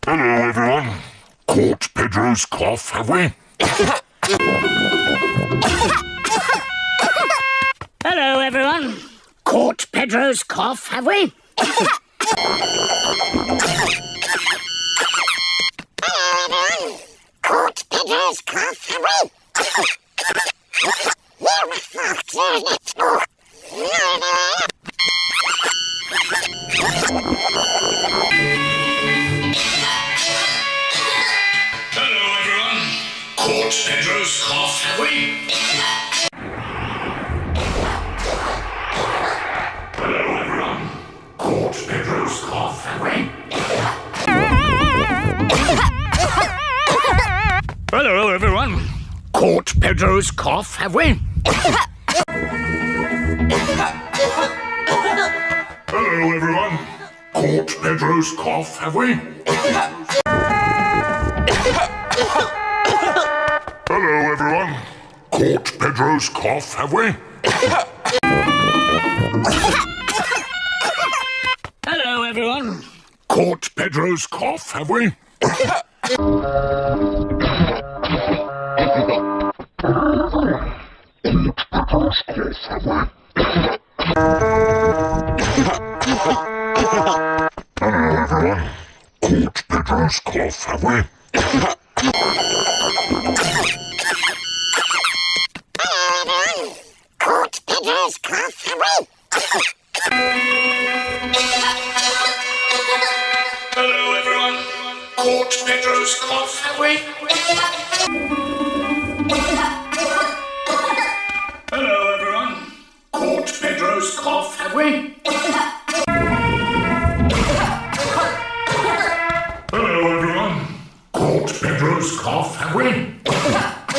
Hello, everyone. Caught Pedro's cough, have we? Hello, everyone. Caught Pedro's cough, have we? Caught Pedro's cough, have we? Hello, everyone. Caught Pedro's cough, have we? Hello, everyone. Caught Pedro's cough, have we? Hello, everyone. Caught Pedro's cough, have we? Hello, everyone. Caught Pedro's cough, have we? Hello, everyone. Caught Pedro's cough, have we? Hello, everyone. Caught Pedro's cough, have we? Hello, everyone. Caught Pedro's cough, have we? Caught Pedro's cough, have we? Hello, everyone. Caught Pedro's cough, have we? Hello, everyone. Caught Pedro's cough, have we? Hello, everyone. Caught Pedro's cough, have we?